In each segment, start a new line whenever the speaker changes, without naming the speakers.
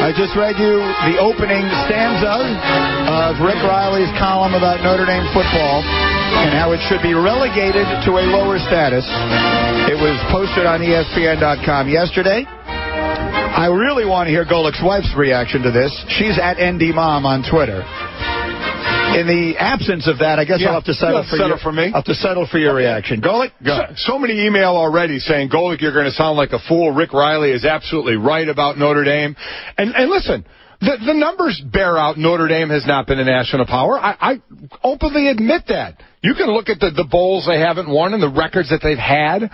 I just read you the opening stanza of Rick Reilly's column about Notre Dame football and how it should be relegated to a lower status. It was posted on ESPN.com yesterday. I really want to hear Golic's wife's reaction to this. She's at NDMom on Twitter. In the absence of that, I guess I'll have to settle for me. I'll have to settle for your reaction. Golic, go.
So many email already saying, Golic, you're going to sound like a fool. Rick Reilly is absolutely right about Notre Dame. And listen, the numbers bear out Notre Dame has not been a national power. I openly admit that. You can look at the bowls they haven't won and the records that they've had,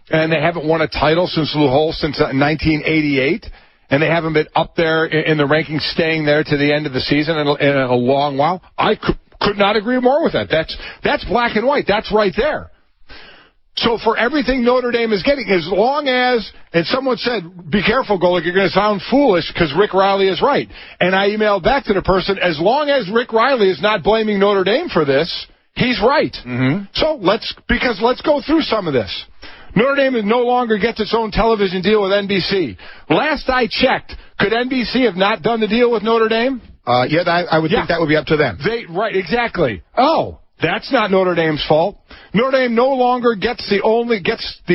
and they haven't won a title since 1988. And they haven't been up there in the rankings, staying there to the end of the season in a long while. I could not agree more with that. That's black and white. That's right there. So for everything Notre Dame is getting, as long as, and someone said, be careful, Golic, you're going to sound foolish because Rick Reilly is right. And I emailed back to the person, as long as Rick Reilly is not blaming Notre Dame for this, he's right. Mm-hmm. So let's go through some of this. Notre Dame no longer gets its own television deal with NBC. Last I checked, could NBC have not done the deal with Notre Dame?
I would think that would be up to them.
Right, exactly. Oh, that's not Notre Dame's fault. Notre Dame no longer gets to be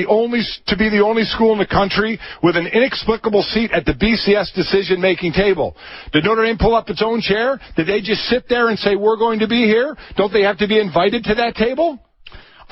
the only school in the country with an inexplicable seat at the BCS decision-making table. Did Notre Dame pull up its own chair? Did they just sit there and say, we're going to be here? Don't they have to be invited to that table?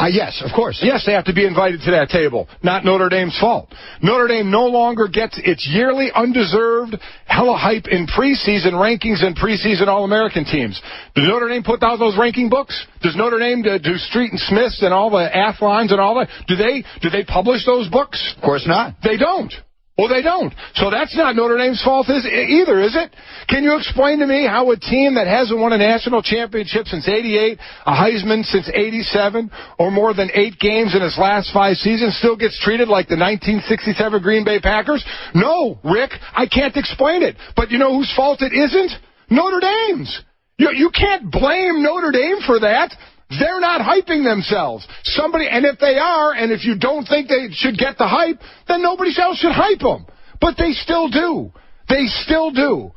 Yes, of course.
Yes, they have to be invited to that table. Not Notre Dame's fault. Notre Dame no longer gets its yearly undeserved hella hype in preseason rankings and preseason All-American teams. Does Notre Dame put out those ranking books? Does Notre Dame do Street and Smiths and all the Athlons and all that? Do they publish those books?
Of course not.
They don't. Well, they don't. So that's not Notre Dame's fault either, is it? Can you explain to me how a team that hasn't won a national championship since '88, a Heisman since '87, or more than 8 games in its last 5 seasons still gets treated like the 1967 Green Bay Packers? No, Rick, I can't explain it. But you know whose fault it isn't? Notre Dame's. You can't blame Notre Dame for that. They're not hyping themselves. And if they are, and if you don't think they should get the hype, then nobody else should hype them. But they still do. They still do.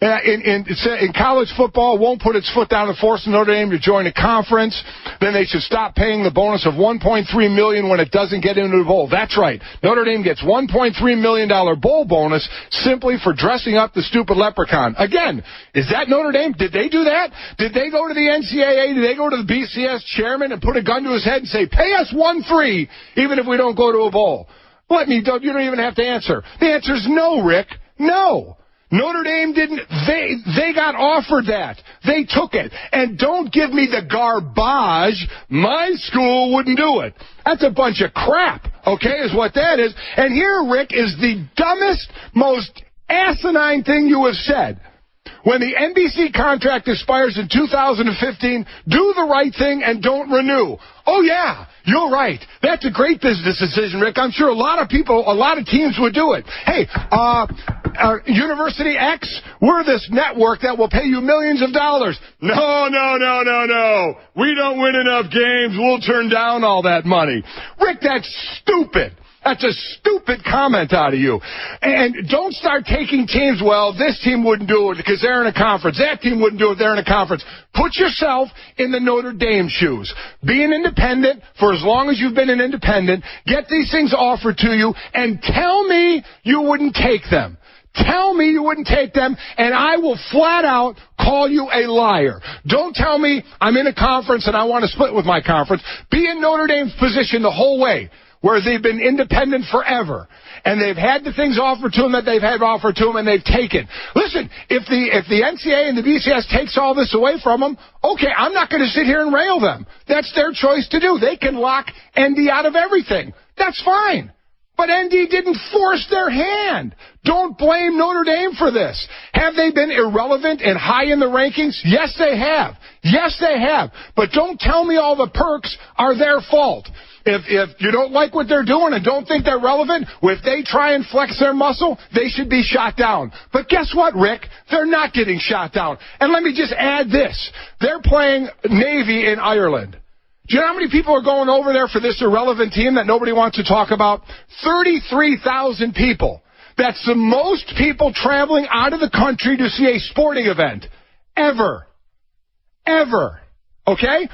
In college football, won't put its foot down and force Notre Dame to join a conference. Then they should stop paying the bonus of $1.3 million when it doesn't get into the bowl. That's right. Notre Dame gets $1.3 million bowl bonus simply for dressing up the stupid leprechaun. Again, is that Notre Dame? Did they do that? Did they go to the NCAA? Did they go to the BCS chairman and put a gun to his head and say, pay us 1-3 even if we don't go to a bowl? You don't even have to answer. The answer is no, Rick. No. Notre Dame didn't. They got offered that. They took it. And don't give me the garbage. My school wouldn't do it. That's a bunch of crap, okay, is what that is. And here, Rick, is the dumbest, most asinine thing you have said. When the NBC contract expires in 2015, do the right thing and don't renew. Oh, yeah, you're right. That's a great business decision, Rick. I'm sure a lot of teams would do it. Hey, University X, we're this network that will pay you millions of dollars. No. We don't win enough games. We'll turn down all that money. Rick, that's stupid. That's a stupid comment out of you. And don't start taking teams, well, this team wouldn't do it because they're in a conference. That team wouldn't do it, they're in a conference. Put yourself in the Notre Dame shoes. Be an independent for as long as you've been an independent. Get these things offered to you and tell me you wouldn't take them. Tell me you wouldn't take them, and I will flat out call you a liar. Don't tell me I'm in a conference and I want to split with my conference. Be in Notre Dame's position the whole way, where they've been independent forever, and they've had the things offered to them that they've had offered to them, and they've taken. Listen, if the NCAA and the BCS takes all this away from them, okay, I'm not going to sit here and rail them. That's their choice to do. They can lock ND out of everything. That's fine. But ND didn't force their hand. Don't blame Notre Dame for this. Have they been irrelevant and high in the rankings? Yes, they have. Yes, they have. But don't tell me all the perks are their fault. If you don't like what they're doing and don't think they're relevant, if they try and flex their muscle, they should be shot down. But guess what, Rick? They're not getting shot down. And let me just add this. They're playing Navy in Ireland. Do you know how many people are going over there for this irrelevant team that nobody wants to talk about? 33,000 people. That's the most people traveling out of the country to see a sporting event ever. Ever. Okay?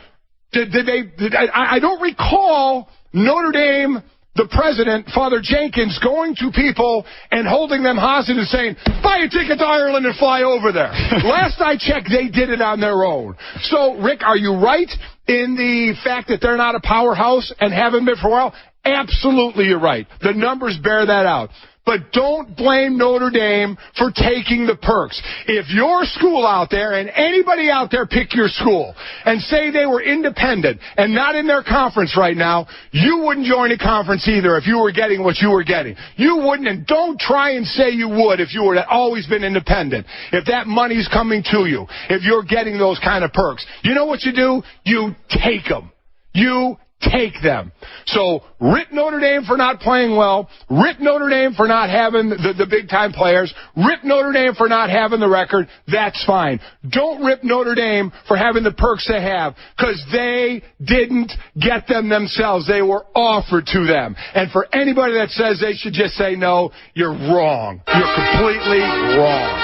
I don't recall Notre Dame, the president, Father Jenkins, going to people and holding them hostage and saying, buy a ticket to Ireland and fly over there. Last I checked, they did it on their own. So, Rick, are you right in the fact that they're not a powerhouse and haven't been for a while? Absolutely, you're right. The numbers bear that out. But don't blame Notre Dame for taking the perks. If your school out there and anybody out there pick your school and say they were independent and not in their conference right now, you wouldn't join a conference either if you were getting what you were getting. You wouldn't, and don't try and say you would if you were always been independent. If that money's coming to you, if you're getting those kind of perks, you know what you do? You take them. You take them. So, rip Notre Dame for not playing well, rip Notre Dame for not having the big-time players, rip Notre Dame for not having the record, that's fine. Don't rip Notre Dame for having the perks they have, because they didn't get them themselves. They were offered to them. And for anybody that says they should just say no, you're wrong. You're completely wrong.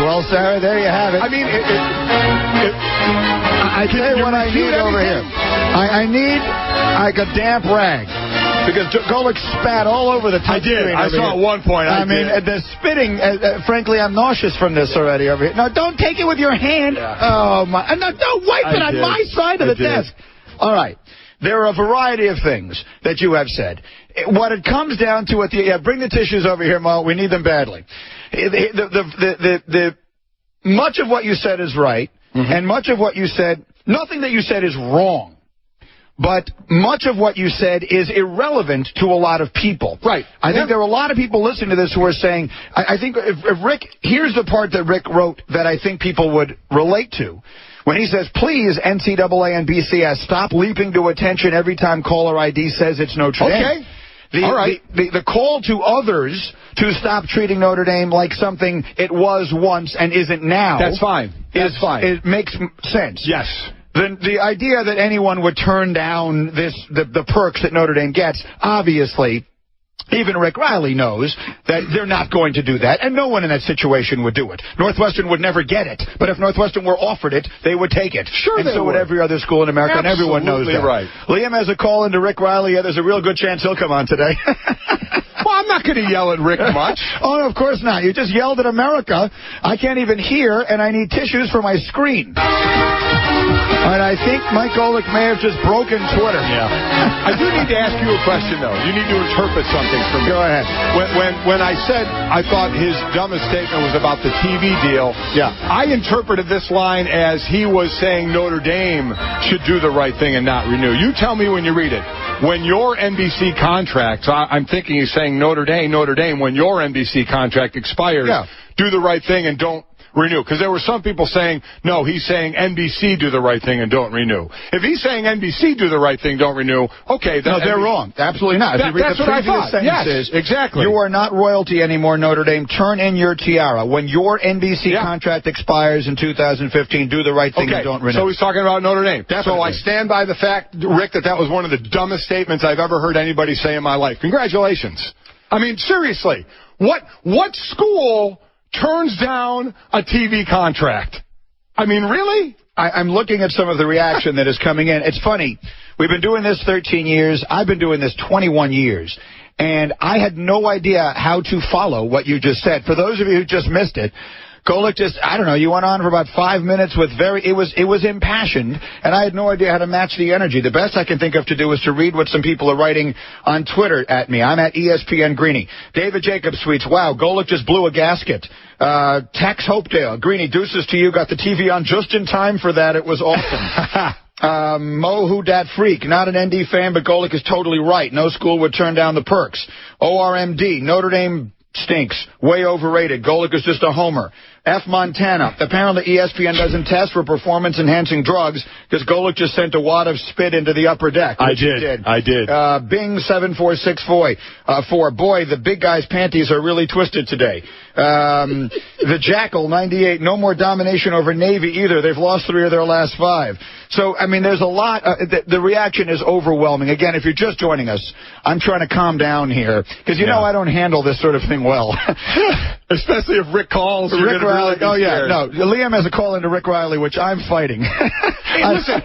Well, Sarah, there you have it.
I mean,
I tell you what I need over here. I need like a damp rag, because Golic spat all over the touch screen.
I saw at one point.
I mean, the spitting, frankly, I'm nauseous from this already over here. No, don't take it with your hand. Yeah. Oh, my. No, don't wipe it on my side of the desk. All right. There are a variety of things that you have said. What it comes down to, bring the tissues over here, Mo. We need them badly. Much of what you said is right, and much of what you said, nothing that you said is wrong. But much of what you said is irrelevant to a lot of people. Right. I think there are a lot of people listening to this who are saying, I think if Rick, here's the part that Rick wrote that I think people would relate to. When he says, please, NCAA and BCS, stop leaping to attention every time caller ID says it's Notre Dame. Okay. All right. The call to others to stop treating Notre Dame like something it was once and isn't now. That's fine. That's fine. It makes sense. Yes. The idea that anyone would turn down the perks that Notre Dame gets, obviously, even Rick Reilly knows that they're not going to do that, and no one in that situation would do it. Northwestern would never get it, but if Northwestern were offered it, they would take it. Sure, and so would every other school in America, and everyone knows that. Right. Liam has a call into Rick Reilly. Yeah, there's a real good chance he'll come on today. Well, I'm not going to yell at Rick much. Oh, no, of course not. You just yelled at America. I can't even hear, and I need tissues for my screen. And I think Mike Golic may have just broken Twitter. Yeah. I do need to ask you a question, though. You need to interpret something from me. Go ahead. When I said I thought his dumbest statement was about the TV deal, I interpreted this line as he was saying Notre Dame should do the right thing and not renew. You tell me when you read it. When your NBC contract, I'm thinking he's saying Notre Dame, when your NBC contract expires, do the right thing and don't renew. Because there were some people saying, no, he's saying NBC do the right thing and don't renew. If he's saying NBC do the right thing, don't renew, okay. No, they're wrong. Absolutely not. If you read the previous sentences, exactly. You are not royalty anymore, Notre Dame. Turn in your tiara. When your NBC contract expires in 2015, do the right thing and don't renew. So he's talking about Notre Dame. Definitely. So I stand by the fact, Rick, that was one of the dumbest statements I've ever heard anybody say in my life. Congratulations. I mean, seriously, what school turns down a TV contract? I mean, really? I'm looking at some of the reaction that is coming in. It's funny. We've been doing this 13 years. I've been doing this 21 years. And I had no idea how to follow what you just said. For those of you who just missed it, Golic just, I don't know, you went on for about 5 minutes with it was impassioned, and I had no idea how to match the energy. The best I can think of to do is to read what some people are writing on Twitter at me. I'm at ESPN Greeny. David Jacobs tweets, wow, Golic just blew a gasket. Tex Hopedale, Greeny, deuces to you, got the TV on just in time for that. It was awesome. Mo Who Dat Freak, not an ND fan, but Golic is totally right. No school would turn down the perks. ORMD, Notre Dame stinks. Way overrated. Golic is just a homer. F. Montana. Apparently ESPN doesn't test for performance-enhancing drugs because Golic just sent a wad of spit into the upper deck.
I did.
Bing 746 boy, the big guy's panties are really twisted today. The Jackal 98. No more domination over Navy either. They've lost 3 of their last 5. So, I mean, there's a lot. The reaction is overwhelming. Again, if you're just joining us, I'm trying to calm down here because you know I don't handle this sort of thing well.
Especially if Rick calls.
Rick Reilly. Oh yeah, no. Liam has a call into Rick Reilly, which I'm fighting.
Hey, listen,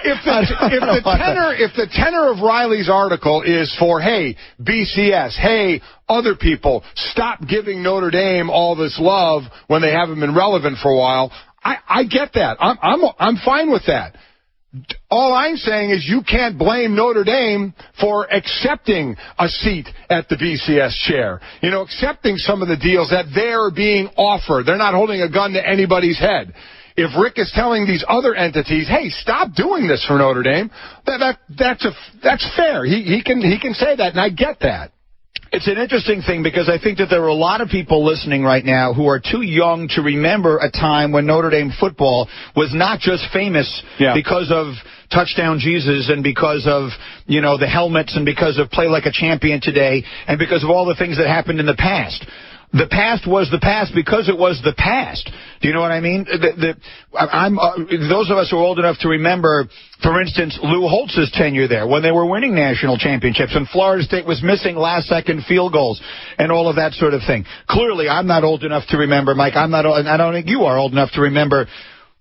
if the tenor of Riley's article is for, hey, BCS, hey, other people, stop giving Notre Dame all this love when they haven't been relevant for a while, I get that. I'm fine with that. All I'm saying is you can't blame Notre Dame for accepting a seat at the BCS chair. You know, accepting some of the deals that they're being offered. They're not holding a gun to anybody's head. If Rick is telling these other entities, hey, stop doing this for Notre Dame, that's fair. He can say that, and I get that.
It's an interesting thing because I think that there are a lot of people listening right now who are too young to remember a time when Notre Dame football was not just famous because of Touchdown Jesus and because of, you know, the helmets and because of Play Like a Champion today and because of all the things that happened in the past. The past was the past because it was the past. Do you know what I mean? Those of us who are old enough to remember, for instance, Lou Holtz's tenure there when they were winning national championships and Florida State was missing last-second field goals and all of that sort of thing. Clearly, I'm not old enough to remember, Mike. I'm not, and I don't think you are old enough to remember.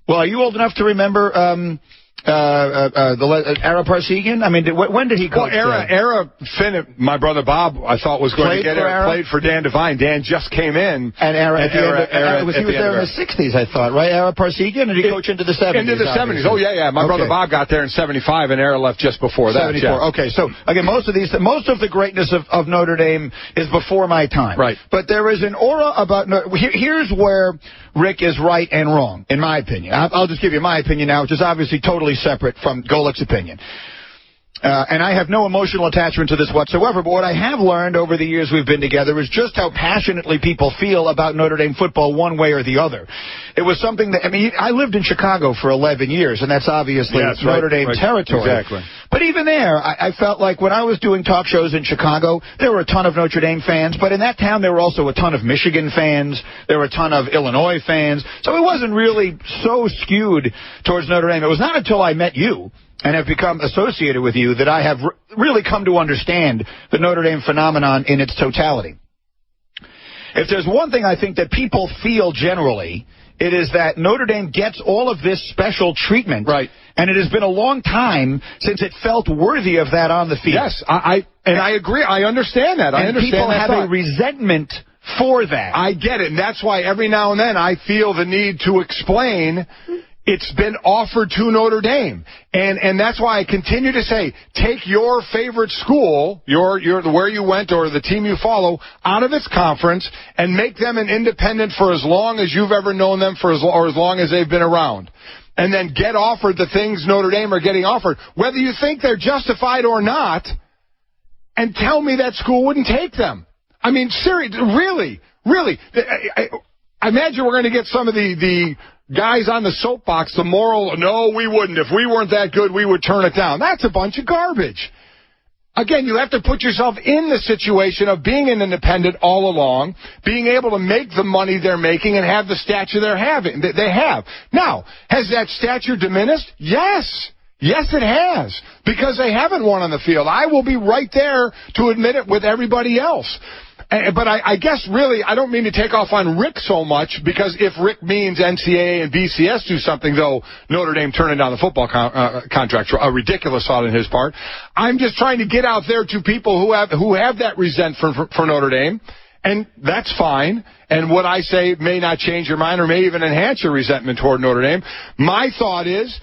Well, are you old enough to remember Ara Parsegian? I mean, when did he coach?
Well, Ara Finn, my brother Bob, I thought was going to get it. Played for Dan Devine. Dan just came in.
And he was there in the 60s, I thought, right? Ara Parsegian, and he coached into the 70s.
Into the 70s. Oh, yeah. My brother Bob got there in 75, and Ara left just before that.
74. Yeah. Okay, so, again, most of the greatness of Notre Dame is before my time.
Right.
But there is an aura about here's where Rick is right and wrong, in my opinion. I'll just give you my opinion now, which is obviously totally separate from Golic's opinion. And I have no emotional attachment to this whatsoever, but what I have learned over the years we've been together is just how passionately people feel about Notre Dame football one way or the other. It was something that, I mean, I lived in Chicago for 11 years, and that's obviously Notre Dame territory.
Exactly.
But even there, I felt like when I was doing talk shows in Chicago, there were a ton of Notre Dame fans, but in that town there were also a ton of Michigan fans, there were a ton of Illinois fans, so it wasn't really so skewed towards Notre Dame. It was not until I met you and have become associated with you that I have really come to understand the Notre Dame phenomenon in its totality. If there's one thing I think that people feel generally, it is that Notre Dame gets all of this special treatment.
Right.
And it has been a long time since it felt worthy of that on the field.
Yes, I agree. I understand that. I understand
people
that
have a resentment for that.
I get it. And that's why every now and then I feel the need to explain it's been offered to Notre Dame. And that's why I continue to say, take your favorite school, your where you went or the team you follow, out of its conference and make them an independent for as long as you've ever known them or as long as they've been around. And then get offered the things Notre Dame are getting offered, whether you think they're justified or not, and tell me that school wouldn't take them. I mean, seriously, really. I imagine we're going to get some of the guys on the soapbox, the moral, no, we wouldn't. If we weren't that good, we would turn it down. That's a bunch of garbage. Again, you have to put yourself in the situation of being an independent all along, being able to make the money they're making and have the stature they have. Now, has that stature diminished? Yes. Yes, it has, because they haven't won on the field. I will be right there to admit it with everybody else. But I guess, really, I don't mean to take off on Rick so much, because if Rick means NCAA and BCS do something, though Notre Dame turning down the football contract, a ridiculous thought on his part, I'm just trying to get out there to people who have that resentment for Notre Dame, and that's fine. And what I say may not change your mind or may even enhance your resentment toward Notre Dame. My thought is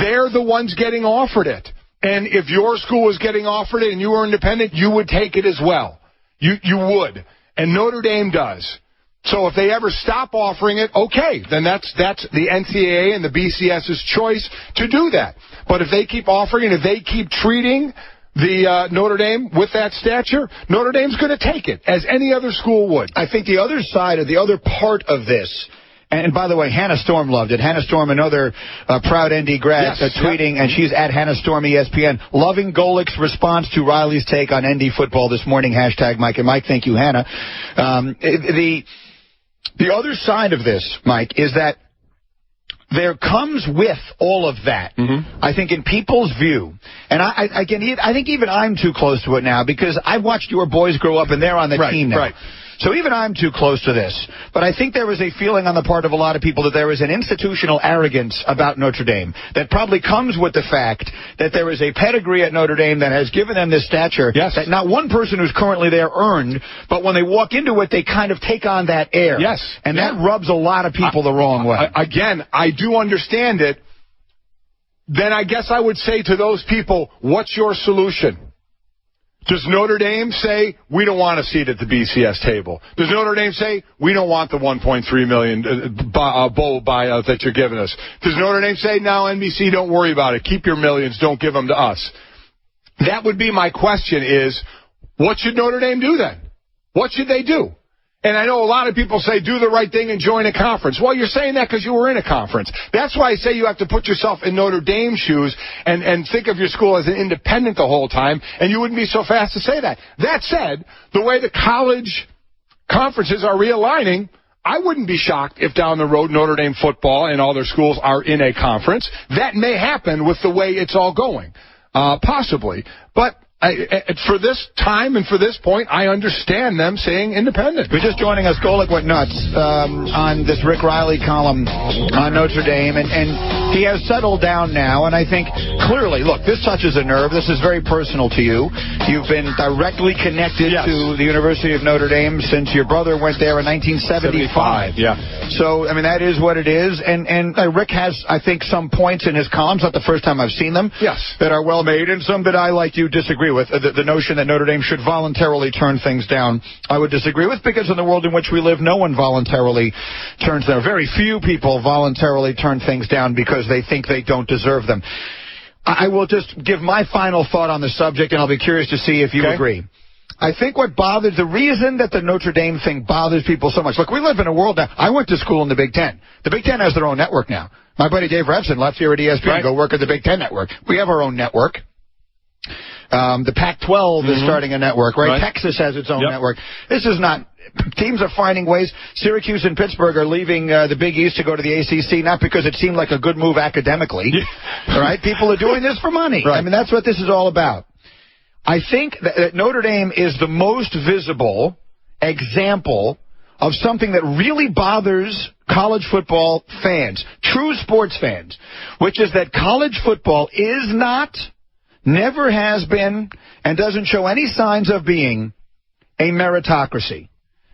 they're the ones getting offered it. And if your school was getting offered it and you were independent, you would take it as well. You would. And Notre Dame does. So if they ever stop offering it, okay, then that's the NCAA and the BCS's choice to do that. But if they keep offering it, if they keep treating the Notre Dame with that stature, Notre Dame's going to take it, as any other school would.
I think the other side of the other part of this, and by the way, Hannah Storm loved it. Hannah Storm, another proud ND grad, tweeting, and she's at Hannah Storm ESPN, loving Golic's response to Reilly's take on ND football this morning, hashtag Mike and Mike. Thank you, Hannah. The other side of this, Mike, is that there comes with all of that, I think, in people's view, and I think even I'm too close to it now because I've watched your boys grow up and they're on the team now. Right. So even I'm too close to this. But I think there is a feeling on the part of a lot of people that there is an institutional arrogance about Notre Dame that probably comes with the fact that there is a pedigree at Notre Dame that has given them this stature that not one person who's currently there earned, but when they walk into it, they kind of take on that air.
Yes.
And that rubs a lot of people the wrong way.
Again, I do understand it. Then I guess I would say to those people, what's your solution? Does Notre Dame say, we don't want a seat at the BCS table? Does Notre Dame say, we don't want the $1.3 million bowl buyout that you're giving us? Does Notre Dame say, no, NBC, don't worry about it. Keep your millions. Don't give them to us. That would be my question is, what should Notre Dame do then? What should they do? And I know a lot of people say, do the right thing and join a conference. Well, you're saying that because you were in a conference. That's why I say you have to put yourself in Notre Dame's shoes and think of your school as an independent the whole time, and you wouldn't be so fast to say that. That said, the way the college conferences are realigning, I wouldn't be shocked if down the road Notre Dame football and all their schools are in a conference. That may happen with the way it's all going, possibly. But for this time and for this point, I understand them saying independent.
You're just joining us. Golic went nuts on this Rick Reilly column on Notre Dame, and he has settled down now, and I think clearly, look, this touches a nerve. This is very personal to you. You've been directly connected to the University of Notre Dame since your brother went there in 1975.
Yeah.
So, I mean, that is what it is, and Rick has, I think, some points in his columns, not the first time I've seen them, that are well made, and some that I, like you, disagree with. The notion that Notre Dame should voluntarily turn things down, I would disagree with, because in the world in which we live, no one voluntarily turns down. Very few people voluntarily turn things down because they think they don't deserve them. I will just give my final thought on the subject, and I'll be curious to see if you agree. I think the reason that the Notre Dame thing bothers people so much, look, we live in a world now. I went to school in the Big Ten. The Big Ten has their own network now. My buddy Dave Repson left here at ESPN to go work at the Big Ten network. We have our own network. The Pac-12 is starting a network, right? Texas has its own network. This is not... Teams are finding ways. Syracuse and Pittsburgh are leaving the Big East to go to the ACC, not because it seemed like a good move academically. All right? People are doing this for money. I mean, that's what this is all about. I think that Notre Dame is the most visible example of something that really bothers college football fans, true sports fans, which is that college football is not... never has been, and doesn't show any signs of being, a meritocracy.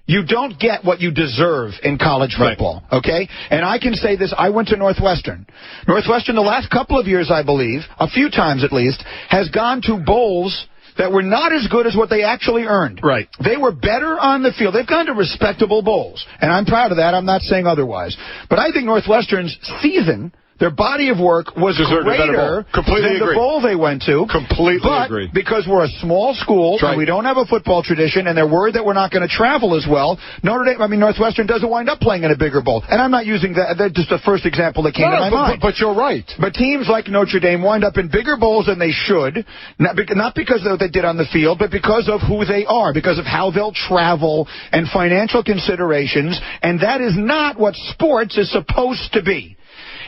You don't get what you deserve in college football, okay? And I can say this, I went to Northwestern. Northwestern, the last couple of years, I believe, a few times at least, has gone to bowls that were not as good as what they actually earned. Right. They were better on the field. They've gone to respectable bowls, and I'm proud of that. I'm not saying otherwise. But I think Northwestern's season... their body of work was greater than the bowl they went to.
Completely agree.
Because we're a small school and we don't have a football tradition, and they're worried that we're not going to travel as well, Northwestern doesn't wind up playing in a bigger bowl. And I'm not using that. That's just the first example that came to my mind.
But you're right.
But teams like Notre Dame wind up in bigger bowls than they should, not because of what they did on the field, but because of who they are, because of how they'll travel and financial considerations. And that is not what sports is supposed to be.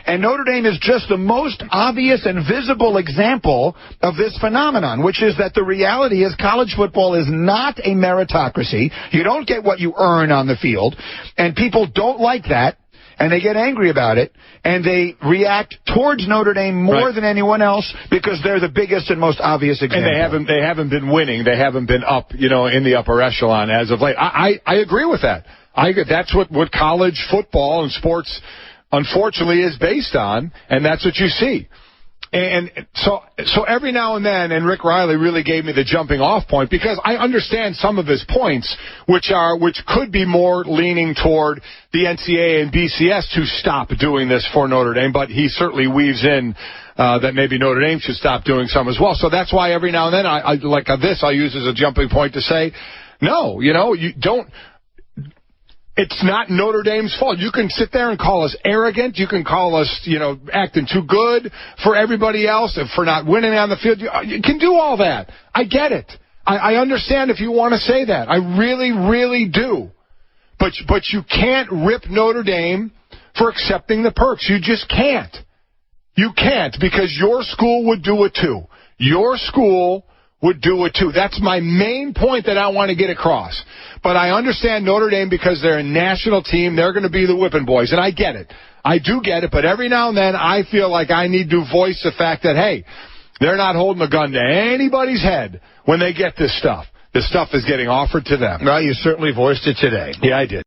And Notre Dame is just the most obvious and visible example of this phenomenon, which is that the reality is college football is not a meritocracy. You don't get what you earn on the field, and people don't like that, and they get angry about it, and they react towards Notre Dame more than anyone else because they're the biggest and most obvious example.
And they haven't been winning. They haven't been up, in the upper echelon as of late. I agree with that. That's what college football and sports unfortunately is based on, and that's what you see. And so every now and then, and Rick Reilly really gave me the jumping off point, because I understand some of his points, which could be more leaning toward the NCAA and BCS to stop doing this for Notre Dame, but he certainly weaves in that maybe Notre Dame should stop doing some as well. So that's why every now and then I like this I use as a jumping point to say, no, you don't. It's not Notre Dame's fault. You can sit there and call us arrogant. You can call us, acting too good for everybody else and for not winning on the field. You can do all that. I get it. I understand if you want to say that. I really, really do. But you can't rip Notre Dame for accepting the perks. You just can't. You can't, because your school would do it too. Your school would do it too. That's my main point that I want to get across. But I understand Notre Dame, because they're a national team. They're going to be the whipping boys, and I get it. I do get it, but every now and then I feel like I need to voice the fact that, hey, they're not holding a gun to anybody's head when they get this stuff. This stuff is getting offered to them.
Well, you certainly voiced it today.
Yeah, I did.